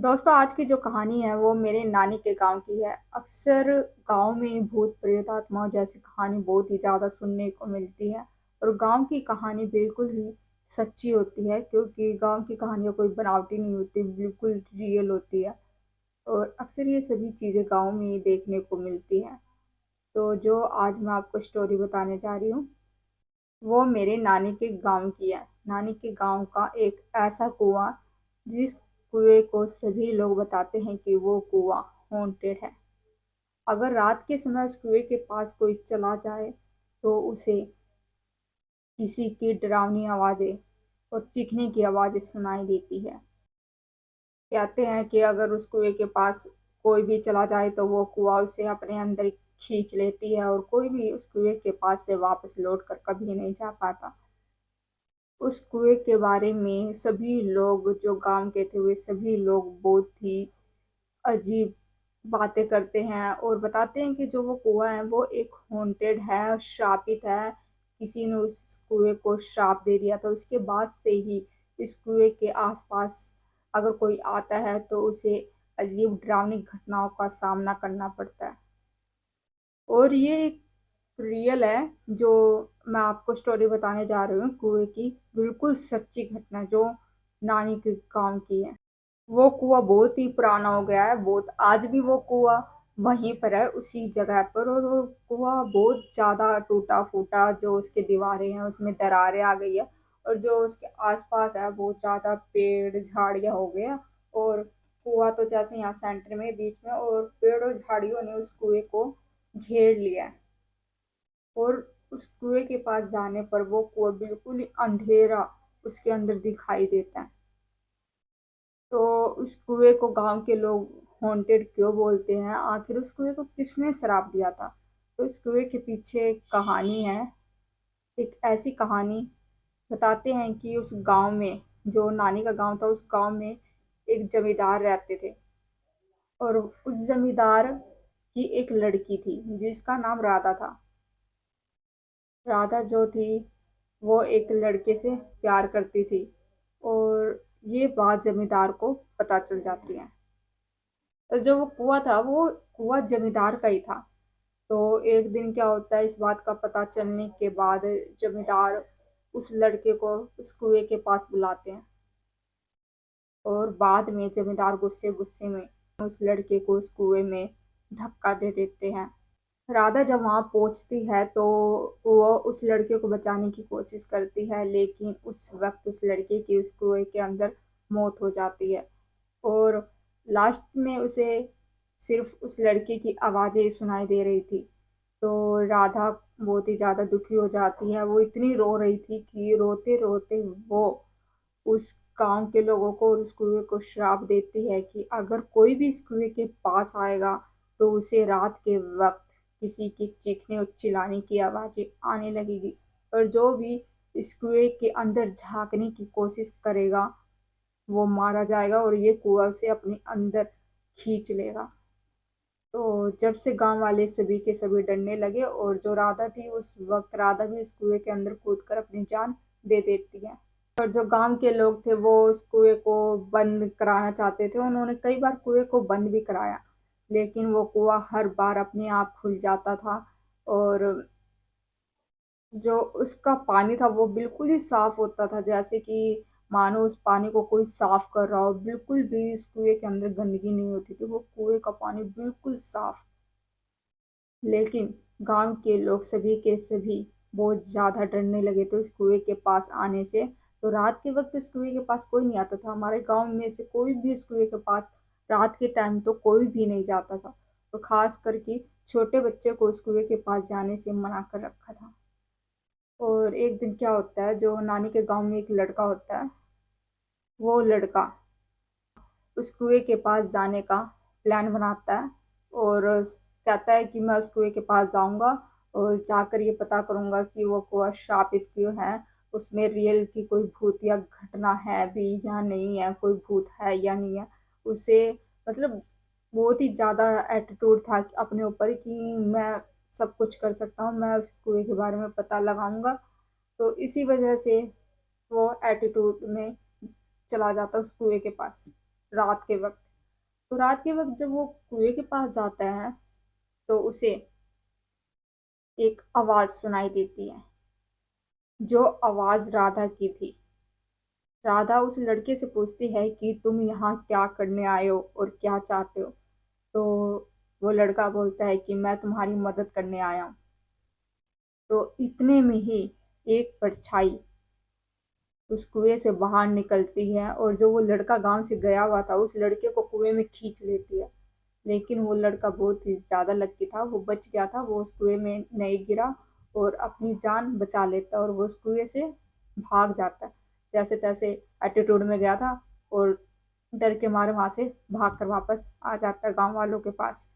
दोस्तों, आज की जो कहानी है वो मेरे नानी के गांव की है। अक्सर गांव में भूत प्रेत आत्माओं जैसी कहानी बहुत ही ज़्यादा सुनने को मिलती है। और गांव की कहानी बिल्कुल ही सच्ची होती है, क्योंकि गांव की कहानियाँ कोई बनावटी नहीं होती, बिल्कुल रियल होती है। और अक्सर ये सभी चीज़ें गांव में ही देखने को मिलती हैं। तो जो आज मैं आपको स्टोरी बताने जा रही हूँ वो मेरे नानी के गांव की है। नानी के गांव का एक ऐसा कुआं, जिस कुएं को सभी लोग बताते हैं कि वो कुआं हॉन्टेड है। अगर रात के समय उस कुएं के पास कोई चला जाए तो उसे किसी की डरावनी आवाजें और चीखने की आवाजें सुनाई देती है। कहते हैं कि अगर उस कुएं के पास कोई भी चला जाए तो वो कुआं उसे अपने अंदर खींच लेती है और कोई भी उस कुएं के पास से वापस लौट कर कभी नहीं जा पाता। उस कुएं के बारे में सभी लोग, जो गांव के थे, वे सभी लोग बहुत ही अजीब बातें करते हैं और बताते हैं कि जो वो कुआं है वो एक हॉन्टेड है, श्रापित है। किसी ने उस कुएं को श्राप दे दिया था। उसके बाद से ही इस कुएं के आसपास अगर कोई आता है तो उसे अजीब डरावनी घटनाओं का सामना करना पड़ता है। और ये एक रियल है, जो मैं आपको स्टोरी बताने जा रही हूँ कुएं की, बिल्कुल सच्ची घटना जो नानी के गांव की है। वो कुआं बहुत ही पुराना हो गया है, बहुत। आज भी वो कुआं वहीं पर है, उसी जगह पर। और वो कुआं बहुत ज्यादा टूटा फूटा, जो उसकी दीवारें हैं उसमें दरारें आ गई है। और जो उसके आसपास है बहुत ज्यादा पेड़ झाड़ियां हो गया। और कुआं तो जैसे यहाँ सेंटर में बीच में, और पेड़ और झाड़ियों ने उस कुएं को घेर लिया है। और उस कुएं के पास जाने पर वो कुआं बिल्कुल ही अंधेरा उसके अंदर दिखाई देता है। तो उस कुएं को गांव के लोग हॉन्टेड क्यों बोलते हैं, आखिर उस कुएं को किसने श्राप दिया था? तो इस कुएं के पीछे एक कहानी है। एक ऐसी कहानी बताते हैं कि उस गांव में, जो नानी का गांव था, उस गांव में एक जमींदार रहते थे। और उस जमींदार की एक लड़की थी जिसका नाम राधा था। राधा जो थी वो एक लड़के से प्यार करती थी। और ये बात जमींदार को पता चल जाती है। तो जो वो कुआं था वो कुआं जमींदार का ही था। तो एक दिन क्या होता है, इस बात का पता चलने के बाद जमींदार उस लड़के को उस कुएं के पास बुलाते हैं। और बाद में जमींदार गुस्से गुस्से में उस लड़के को उस कुएं में धक्का दे देते हैं। राधा जब वहां पहुंचती है तो वो उस लड़के को बचाने की कोशिश करती है, लेकिन उस वक्त उस लड़के की उस कुएं के अंदर मौत हो जाती है। और लास्ट में उसे सिर्फ उस लड़के की आवाजें ही सुनाई दे रही थी। तो राधा बहुत ही ज्यादा दुखी हो जाती है। वो इतनी रो रही थी कि रोते रोते वो उस गांव के लोगों को और उस कुएं को श्राप देती है कि अगर कोई भी इस कुएं के पास आएगा तो उसे रात के वक्त किसी की चीखने और चिल्लाने की आवाजें आने लगेगी। और जो भी इस कुएं के अंदर झांकने की कोशिश करेगा वो मारा जाएगा और ये कुआं उसे अपने अंदर खींच लेगा। तो जब से गांव वाले सभी के सभी डरने लगे, और जो राधा थी उस वक्त राधा भी उस कुएं के अंदर कूद कर अपनी जान दे देती है। और जो गांव के लोग थे वो उस कुएं को बंद कराना चाहते थे। उन्होंने कई बार कुएं को बंद भी कराया, लेकिन वो कुआं हर बार अपने आप खुल जाता था। और जो उसका पानी था वो बिल्कुल ही साफ होता था, जैसे कि मानो उस पानी को कोई साफ कर रहा हो। बिल्कुल भी उस कुएं के अंदर गंदगी नहीं होती थी, वो कुएं का पानी बिल्कुल साफ। लेकिन गांव के लोग सभी के सभी बहुत ज्यादा डरने लगे थे उस कुएं के पास आने से। तो रात के वक्त उस कुएं के पास कोई नहीं आता था। हमारे गांव में से कोई भी उस कुएं के पास रात के टाइम तो कोई भी नहीं जाता था। और खास करके छोटे बच्चे को उस कुएं के पास जाने से मना कर रखा था। और एक दिन क्या होता है, जो नानी के गांव में एक लड़का होता है, वो लड़का उस कुएं के पास जाने का प्लान बनाता है। और कहता है कि मैं उस कुएं के पास जाऊंगा और जाकर ये पता करूंगा कि वो कुआं श्रापित क्यों है, उसमें रियल की कोई भूतिया घटना है भी या नहीं है, कोई भूत है या नहीं है। उसे मतलब बहुत ही ज्यादा एटीट्यूड था अपने ऊपर कि मैं सब कुछ कर सकता हूँ, मैं उस कुएं के बारे में पता लगाऊंगा। तो इसी वजह से वो एटीट्यूड में चला जाता उस कुएं के पास रात के वक्त। तो रात के वक्त जब वो कुएं के पास जाता है तो उसे एक आवाज सुनाई देती है, जो आवाज राधा की थी। राधा उस लड़के से पूछती है कि तुम यहाँ क्या करने आए हो और क्या चाहते हो। तो वो लड़का बोलता है कि मैं तुम्हारी मदद करने आया हूँ। तो इतने में ही एक परछाई उस कुएं से बाहर निकलती है और जो वो लड़का गांव से गया हुआ था उस लड़के को कुएं में खींच लेती है। लेकिन वो लड़का बहुत ही ज्यादा लकी था, वो बच गया था, वो उस कुएं में नहीं गिरा और अपनी जान बचा लेता और वो उस कुएं से भाग जाता है। जैसे तैसे एटीट्यूड में गया था और डर के मारे वहां से भाग कर वापस आ जाता है गांव वालों के पास।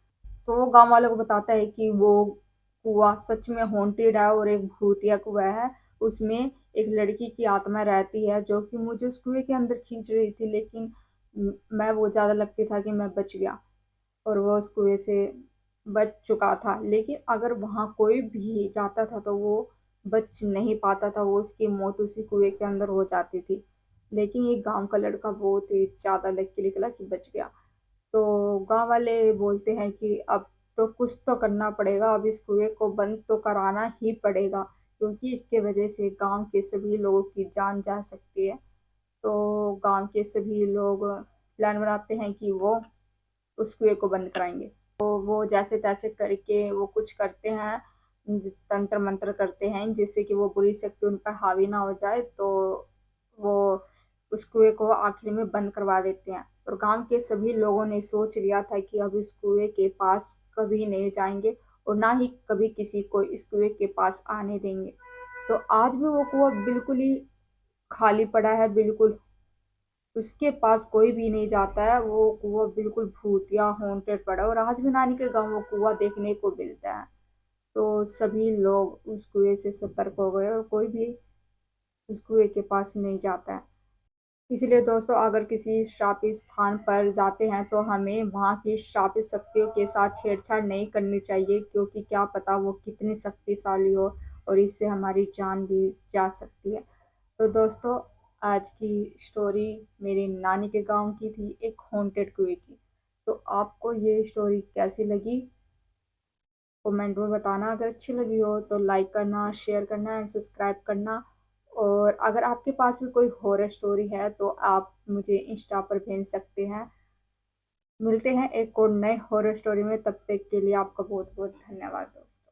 तो वो गांव वालों को बताता है कि वो कुआं सच में हॉन्टेड है और एक भूतिया कुआं है। उसमें एक लड़की की आत्मा रहती है जो कि मुझे उस कुएं के अंदर खींच रही थी, लेकिन मैं वो ज्यादा लगती था कि मैं बच गया और वो उस कुएं से बच चुका था। लेकिन अगर वहां कोई भी जाता था तो वो बच नहीं पाता था, वो उसकी मौत उसी कुएं के अंदर हो जाती थी। लेकिन ये गांव का लड़का बहुत ही ज्यादा लकी निकला कि बच गया। तो गांव वाले बोलते हैं कि अब तो कुछ तो करना पड़ेगा, अब इस कुएं को बंद तो कराना ही पड़ेगा, क्योंकि इसके वजह से गांव के सभी लोगों की जान जा सकती है। तो गांव के सभी लोग प्लान बनाते हैं कि वो उस कुएं को बंद कराएंगे। तो वो जैसे तैसे करके वो कुछ करते हैं, तंत्र मंत्र करते हैं जिससे कि वो बुरी शक्ति उन पर हावी ना हो जाए। तो वो उस कुएं को आखिर में बंद करवा देते हैं और गांव के सभी लोगों ने सोच लिया था कि अब इस कुएं के पास कभी नहीं जाएंगे और ना ही कभी किसी को इस कुएं के पास आने देंगे। तो आज भी वो कुआं बिल्कुल ही खाली पड़ा है, बिल्कुल उसके पास कोई भी नहीं जाता है। वो कुआं बिल्कुल भूतिया हॉन्टेड पड़ा है और आज भी नानी के गांव वो कुआं देखने को मिलता है। तो सभी लोग उस कुएं से सतर्क हो गए और कोई भी उस कुएं के पास नहीं जाता है। इसलिए दोस्तों, अगर किसी श्रापित स्थान पर जाते हैं तो हमें वहां की श्रापित शक्तियों के साथ छेड़छाड़ नहीं करनी चाहिए, क्योंकि क्या पता वो कितनी शक्तिशाली हो और इससे हमारी जान भी जा सकती है। तो दोस्तों, आज की स्टोरी मेरी नानी के गांव की थी, एक हॉन्टेड कुएं की। तो आपको ये स्टोरी कैसी लगी कमेंट में बताना। अगर अच्छी लगी हो तो लाइक करना, शेयर करना एंड सब्सक्राइब करना। और अगर आपके पास भी कोई हॉरर स्टोरी है तो आप मुझे इंस्टा पर भेज सकते हैं। मिलते हैं एक और नए हॉरर स्टोरी में, तब तक के लिए आपका बहुत बहुत धन्यवाद दोस्तों।